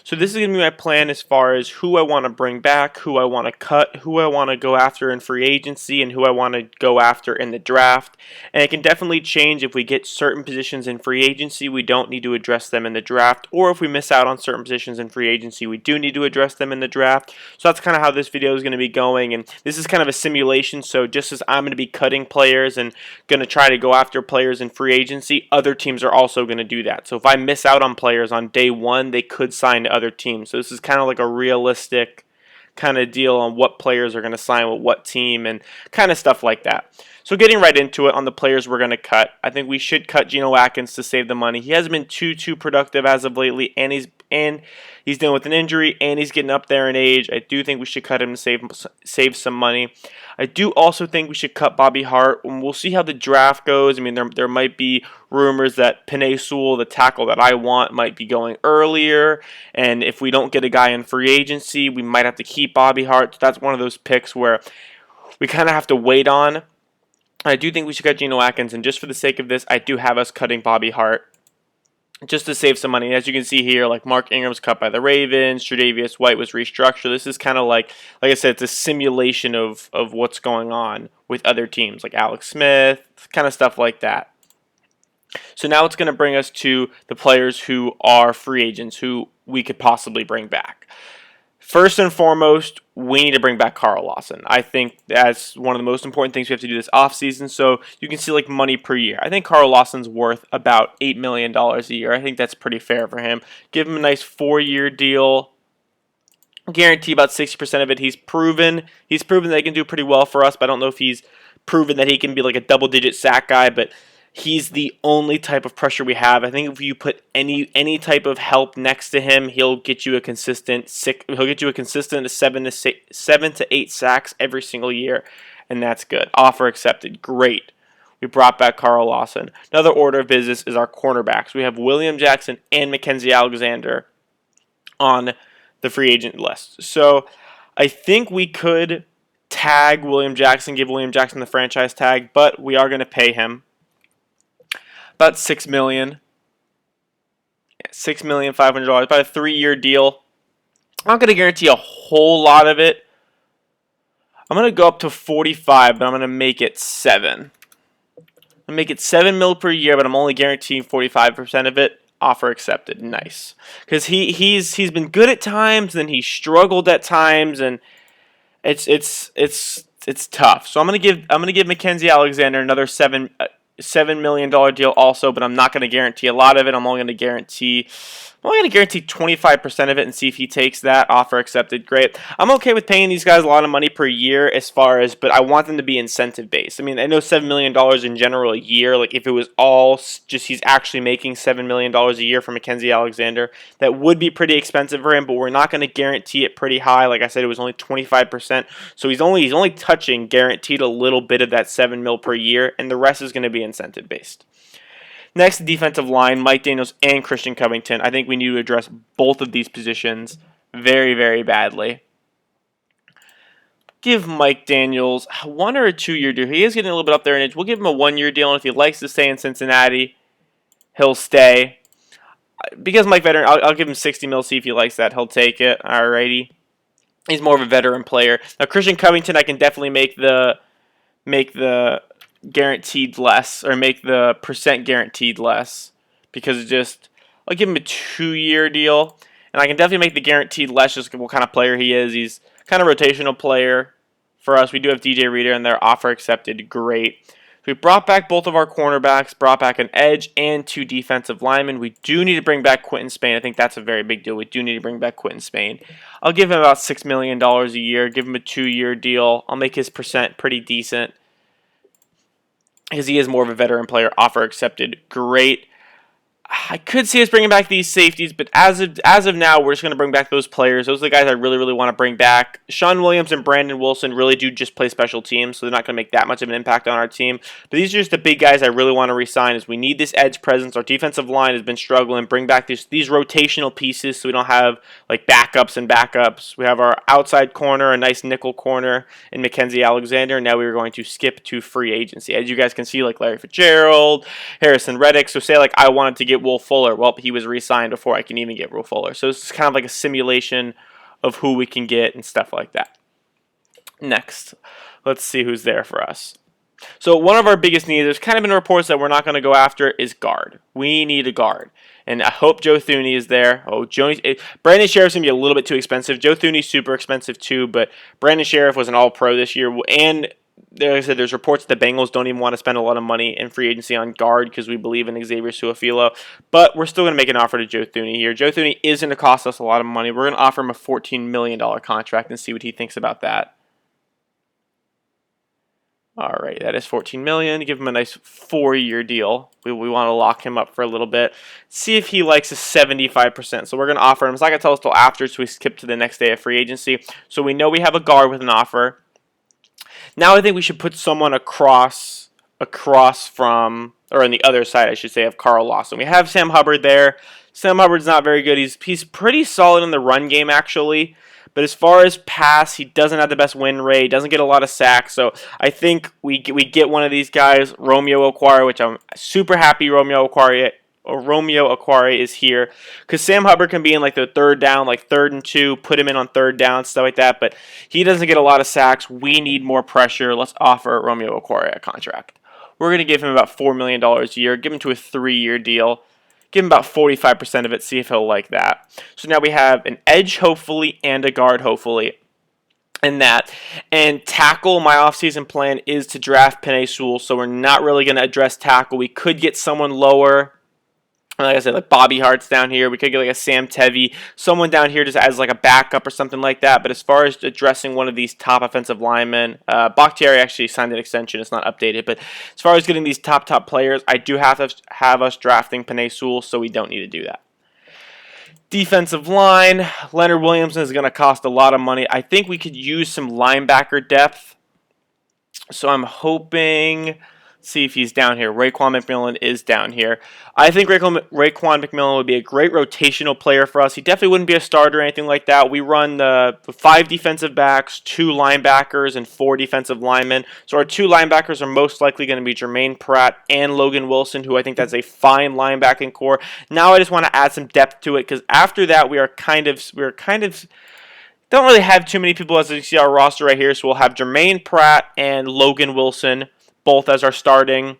So this is going to be my plan as far as who I want to bring back, who I want to cut, who I want to go after in free agency, and who I want to go after in the draft. And it can definitely change if we get certain positions in free agency, we don't need to address them in the draft, or if we miss out on certain positions in free agency, we do need to address them in the draft. So that's kind of how this video is going to be going, and this is kind of a simulation, so just as I'm going to be cutting players and going to try to go after players in free agency, other teams are also going to do that. So if I miss out on players on day one, they could sign to other teams. So this is kind of like a realistic kind of deal on what players are going to sign with what team and kind of stuff like that. So getting right into it on the players we're going to cut, I think we should cut Geno Atkins to save the money. He hasn't been too productive as of lately, and he's dealing with an injury, and he's getting up there in age. I do think we should cut him to save some money. I do also think we should cut Bobby Hart. We'll see how the draft goes. I mean, there might be rumors that Penei Sewell, the tackle that I want, might be going earlier, and if we don't get a guy in free agency, we might have to keep Bobby Hart. So that's one of those picks where we kind of have to wait on. I do think we should cut Geno Atkins, and just for the sake of this, I do have us cutting Bobby Hart just to save some money. As you can see here, like Mark Ingram's cut by the Ravens, Tre'Davious White was restructured. This is kind of like I said, it's a simulation of what's going on with other teams, like Alex Smith, kind of stuff like that. So now it's going to bring us to the players who are free agents, who we could possibly bring back. First and foremost, we need to bring back Carl Lawson. I think that's one of the most important things we have to do this offseason. So you can see like money per year. I think Carl Lawson's worth about $8 million a year. I think that's pretty fair for him. Give him a nice 4-year deal. Guarantee about 60% of it. He's proven that he can do pretty well for us, but I don't know if he's proven that he can be like a double-digit sack guy, but he's the only type of pressure we have. I think if you put any type of help next to him, he'll get you a consistent 7 to 8 sacks every single year, and that's good. Offer accepted. Great. We brought back Carl Lawson. Another order of business is our cornerbacks. We have William Jackson and Mackenzie Alexander on the free agent list. So I think we could tag William Jackson, give William Jackson the franchise tag, but we are going to pay him about $6 million. $6,500,000. About a 3-year deal. I'm not going to guarantee a whole lot of it. I'm going to go up to 45, but I'm going to make it 7. I'm going to make it $7 million per year, but I'm only guaranteeing 45% of it. Offer accepted. Nice. Because he's been good at times, then he struggled at times, and it's tough. So I'm gonna give Mackenzie Alexander another $7 million deal also, but I'm not going to guarantee a lot of it. I'm only going to guarantee 25% of it and see if he takes that. Offer accepted. Great. I'm okay with paying these guys a lot of money per year but I want them to be incentive based. I mean, I know $7 million in general a year, like if it was all just he's actually making $7 million a year for Mackenzie Alexander, that would be pretty expensive for him, but we're not going to guarantee it pretty high. Like I said, it was only 25%. So he's only touching guaranteed a little bit of that $7 million per year, and the rest is going to be incentive based. Next, defensive line, Mike Daniels and Christian Covington. I think we need to address both of these positions very, very badly. Give Mike Daniels a 1 or a 2-year deal. He is getting a little bit up there in age. We'll give him a 1-year deal, and if he likes to stay in Cincinnati, he'll stay. Because Mike veteran, I'll give him $60 million, see if he likes that. He'll take it. Alrighty. He's more of a veteran player. Now, Christian Covington, I can definitely make the guaranteed less, or make the percent guaranteed less, because I'll give him a 2-year deal, and I can definitely make the guaranteed less just what kind of player he is. He's kind of a rotational player for us. We do have DJ Reader in there. Offer accepted. Great. So we brought back both of our cornerbacks, brought back an edge and 2 defensive linemen. We do need to bring back Quentin Spain. I think that's a very big deal. We do need to bring back Quentin Spain. I'll give him about $6 million a year, give him a 2-year deal. I'll make his percent pretty decent, because he is more of a veteran player. Offer accepted. Great. I could see us bringing back these safeties, but as of now, we're just going to bring back those players. Those are the guys I really, really want to bring back. Sean Williams and Brandon Wilson really do just play special teams, so they're not going to make that much of an impact on our team. But these are just the big guys I really want to re-sign, as we need this edge presence. Our defensive line has been struggling. Bring back these rotational pieces so we don't have like backups and backups. We have our outside corner, a nice nickel corner in Mackenzie Alexander, and now we're going to skip to free agency. As you guys can see, like Larry Fitzgerald, Harrison Reddick. So say like I wanted to get get Will Fuller. Well, he was re-signed before I can even get Will Fuller. So it's kind of like a simulation of who we can get and stuff like that. Next, let's see who's there for us. So one of our biggest needs, there's kind of been reports that we're not going to go after, is guard. We need a guard. And I hope Joe Thuney is there. Brandon Sheriff's going to be a little bit too expensive. Joe Thuney's super expensive too, but Brandon Sheriff was an all-pro this year. And like I said, there's reports that the Bengals don't even want to spend a lot of money in free agency on guard because we believe in Xavier Su'a-Filo. But we're still going to make an offer to Joe Thuney here. Joe Thuney is going to cost us a lot of money. We're going to offer him a $14 million contract and see what he thinks about that. All right, that is $14 million. Give him a nice 4-year deal. We want to lock him up for a little bit. See if he likes a 75%. So we're going to offer him. It's not going to tell us till after, so we skip to the next day of free agency. So we know we have a guard with an offer. Now I think we should put someone across from, or on the other side, I should say, of Carl Lawson. We have Sam Hubbard there. Sam Hubbard's not very good. He's pretty solid in the run game, actually. But as far as pass, he doesn't have the best win rate, doesn't get a lot of sacks. So I think we get one of these guys, Romeo Okwara, which I'm super happy Romeo Okwara is here. Because Sam Hubbard can be in like the third down, like 3rd and 2, put him in on 3rd down, stuff like that. But he doesn't get a lot of sacks. We need more pressure. Let's offer Romeo Okwara a contract. We're going to give him about $4 million a year, give him to a 3-year deal. Give him about 45% of it, see if he'll like that. So now we have an edge, hopefully, and a guard, hopefully, in that. And tackle, my offseason plan is to draft Penei Sewell, so we're not really going to address tackle. We could get someone lower. Like I said, like Bobby Hart's down here. We could get like a Sam Tevy, someone down here just as like a backup or something like that. But as far as addressing one of these top offensive linemen, Bakhtiari actually signed an extension. It's not updated. But as far as getting these top players, I do have to have us drafting Penei Sewell, so we don't need to do that. Defensive line, Leonard Williamson is going to cost a lot of money. I think we could use some linebacker depth. So I'm hoping... see if he's down here. Raekwon McMillan is down here. I think Raekwon McMillan would be a great rotational player for us. He definitely wouldn't be a starter or anything like that. We run the 5 defensive backs, 2 linebackers, and 4 defensive linemen. So our 2 linebackers are most likely going to be Jermaine Pratt and Logan Wilson, who I think that's a fine linebacking core. Now I just want to add some depth to it because after that we are kind of don't really have too many people as you see our roster right here. So we'll have Jermaine Pratt and Logan Wilson both as our starting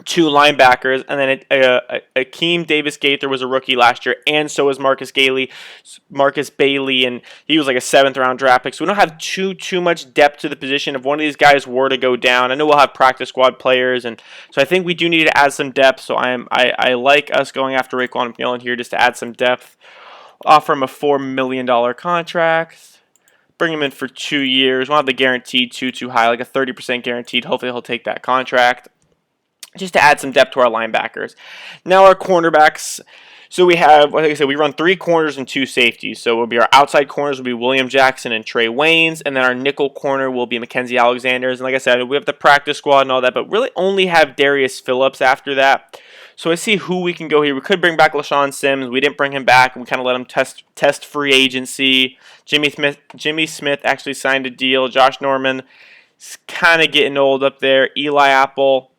2 linebackers, and then Akeem Davis-Gaither was a rookie last year, and so was Marcus Bailey, and he was like a 7th-round draft pick. So we don't have too much depth to the position. If one of these guys were to go down, I know we'll have practice squad players, and so I think we do need to add some depth. So I like us going after Raekwon McMillan here just to add some depth. Offer him a $4 million contract. Bring him in for 2 years. We'll have the guaranteed too high, like a 30% guaranteed. Hopefully he'll take that contract. Just to add some depth to our linebackers. Now our cornerbacks. So we have, like I said, we run 3 corners and 2 safeties. So it'll be our outside corners will be William Jackson and Trey Waynes, and then our nickel corner will be Mackenzie Alexander's. And like I said, we have the practice squad and all that, but really only have Darius Phillips after that. So I see who we can go here. We could bring back LaShawn Sims. We didn't bring him back. We kind of let him test free agency. Jimmy Smith actually signed a deal. Josh Norman is kind of getting old up there. Eli Apple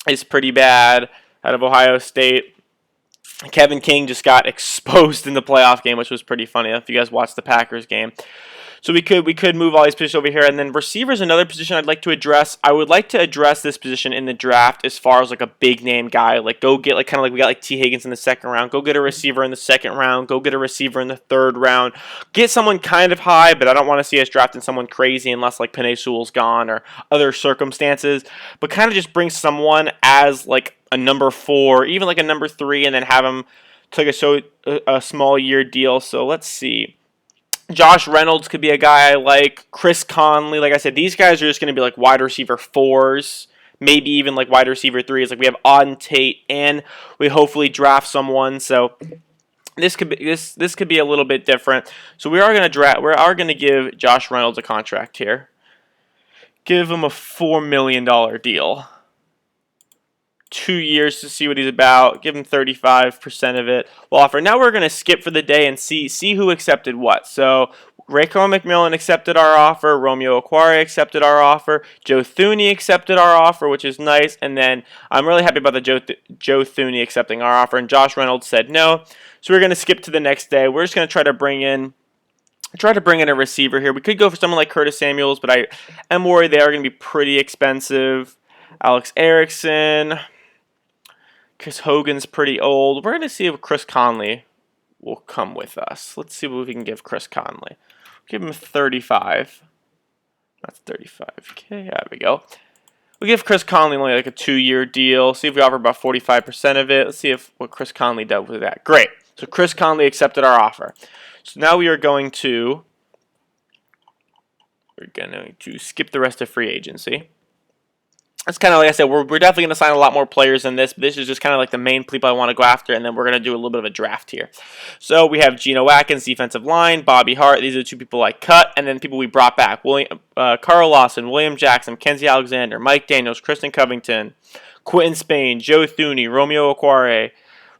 is pretty bad out of Ohio State. Kevin King just got exposed in the playoff game, which was pretty funny if you guys watched the Packers game. So we could move all these positions over here. And then receiver is another position I'd like to address. I would like to address this position in the draft as far as like a big name guy. Like go get like kind of like we got like T. Higgins in the 2nd round. Go get a receiver in the 2nd round. Go get a receiver in the 3rd round. Get someone kind of high, but I don't want to see us drafting someone crazy unless like Penei Sewell's gone or other circumstances. But kind of just bring someone as like a number 4, even like a number 3, and then have him take a small year deal. So let's see. Josh Reynolds could be a guy I like. Chris Conley, like I said, these guys are just going to be like wide receiver 4s, maybe even like wide receiver 3s. Like we have Auden Tate, and we hopefully draft someone. So this could be a little bit different. So we are going to give Josh Reynolds a contract here. Give him a $4 million deal. 2 years to see what he's about. Give him 35% of it. We'll offer. Now we're going to skip for the day and see who accepted what. So Raekwon McMillan accepted our offer. Romeo Okwara accepted our offer. Joe Thuney accepted our offer, which is nice. And then I'm really happy about the Joe Thuney accepting our offer. And Josh Reynolds said no. So we're going to skip to the next day. We're just going to try to bring in a receiver here. We could go for someone like Curtis Samuels, but I am worried they are going to be pretty expensive. Alex Erickson. Chris Hogan's pretty old. We're going to see if Chris Conley will come with us. Let's see what we can give Chris Conley. Give him 35. That's 35. Okay, there we go. We give Chris Conley only like a 2-year deal. See if we offer about 45% of it. Let's see what Chris Conley does with that. Great. So Chris Conley accepted our offer. So now we're going to skip the rest of free agency. It's kind of like I said, we're definitely going to sign a lot more players than this, but this is just kind of like the main people I want to go after, and then we're going to do a little bit of a draft here. So we have Geno Atkins, defensive line, Bobby Hart. These are the 2 people I cut, and then people we brought back. Carl Lawson, William Jackson, Kenzie Alexander, Mike Daniels, Kristen Covington, Quentin Spain, Joe Thuney, Romeo Okwara,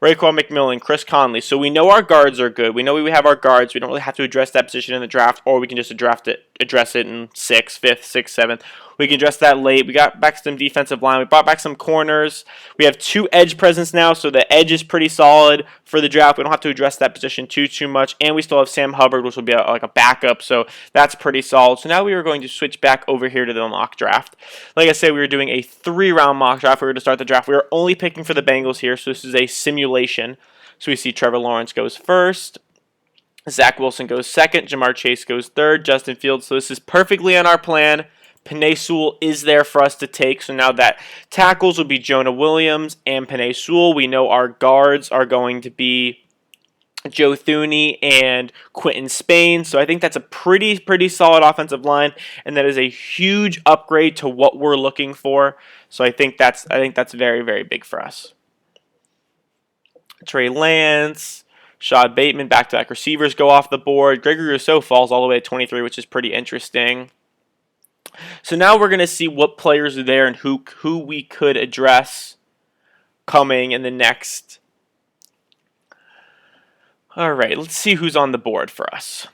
Raekwon McMillan, Chris Conley. So we know our guards are good. We know we have our guards. We don't really have to address that position in the draft, or we can just address it in 6th, 5th, 6th, 7th. We can address that late. We got back some defensive line. We brought back some corners. We have 2 edge presence now, so the edge is pretty solid for the draft. We don't have to address that position too much. And we still have Sam Hubbard, which will be like a backup, so that's pretty solid. So now we are going to switch back over here to the mock draft. Like I said, we were doing a 3-round mock draft. We were to start the draft. We are only picking for the Bengals here, so this is a simulation. So we see Trevor Lawrence goes first. Zach Wilson goes second. Jamar Chase goes third. Justin Fields. So this is perfectly on our plan. Penei Sewell is there for us to take. So now that tackles will be Jonah Williams and Penei Sewell. We know our guards are going to be Joe Thuney and Quentin Spain. So I think that's a pretty solid offensive line, and that is a huge upgrade to what we're looking for. So I think that's very, very big for us. Trey Lance, Shad Bateman, back-to-back receivers go off the board. Gregory Rousseau falls all the way to 23, which is pretty interesting. So now we're going to see what players are there and who we could address coming in the next. All right, let's see who's on the board for us.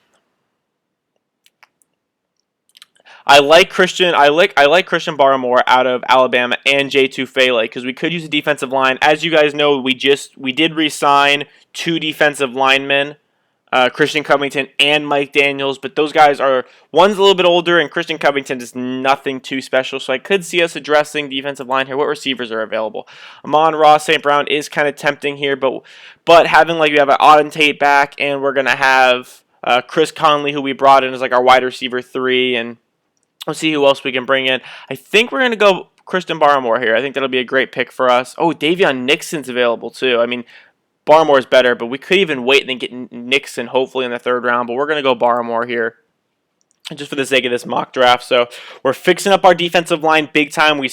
I like Christian Barmore out of Alabama and Jay Tufele because we could use a defensive line. As you guys know, we did re-sign 2 defensive linemen. Christian Covington and Mike Daniels, but those guys one's a little bit older and Christian Covington is nothing too special, so I could see us addressing defensive line here. What receivers are available? Amon-Ra St. Brown is kind of tempting here, but having we have an Auden Tate back, and we're going to have Chris Conley, who we brought in as our wide receiver 3, and we'll see who else we can bring in. I think we're going to go Christian Barmore here. I think that'll be a great pick for us. Oh, Davion Nixon's available too. I mean, Barmore's better, but we could even wait and then get Nixon hopefully in the 3rd round, but we're going to go Barmore here just for the sake of this mock draft. So we're fixing up our defensive line big time. We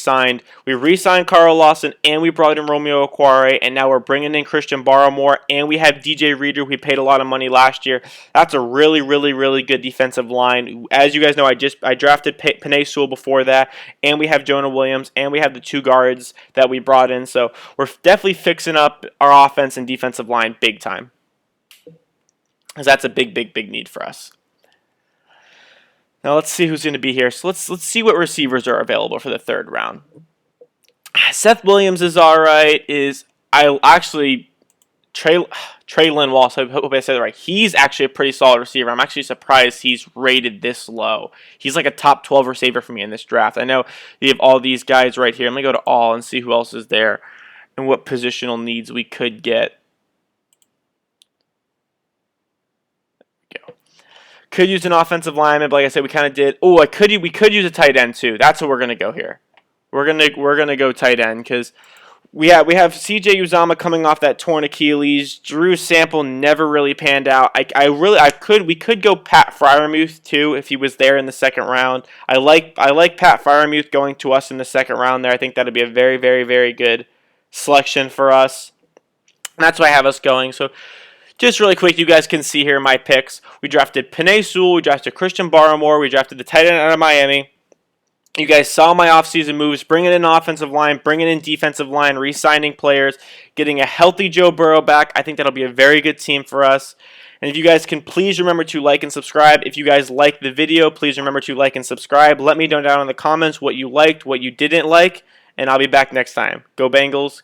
re-signed Carl Lawson, and we brought in Romeo Okwara, and now we're bringing in Christian Barmore, and we have DJ Reader, who we paid a lot of money last year. That's a really, really, really good defensive line. As you guys know, I drafted Penei Sewell before that, and we have Jonah Williams, and we have the 2 guards that we brought in. So we're definitely fixing up our offense and defensive line big time, because that's a big, big, big need for us. Now let's see who's going to be here. So let's see what receivers are available for the 3rd round. Seth Williams is all right. Traylon Walsh, I hope I said that right. He's actually a pretty solid receiver. I'm actually surprised he's rated this low. He's like a top 12 receiver for me in this draft. I know you have all these guys right here. I'm going to go to all and see who else is there and what positional needs we could get. Could use an offensive lineman, but like I said, we kind of did. Oh, we could use a tight end too. That's what we're gonna go here. We're gonna go tight end because we have CJ Uzomah coming off that torn Achilles. Drew Sample never really panned out. We could go Pat Freiermuth too if he was there in the 2nd round. I like Pat Freiermuth going to us in the 2nd round there. I think that'd be a very, very, very good selection for us. And that's why I have us going. So just really quick, you guys can see here my picks. We drafted Penei Sewell, we drafted Christian Barmore, we drafted the tight end out of Miami. You guys saw my offseason moves, bringing in offensive line, bringing in defensive line, re-signing players, getting a healthy Joe Burrow back. I think that'll be a very good team for us. And if you guys can please remember to like and subscribe. If you guys like the video, please remember to like and subscribe. Let me know down in the comments what you liked, what you didn't like, and I'll be back next time. Go Bengals. Go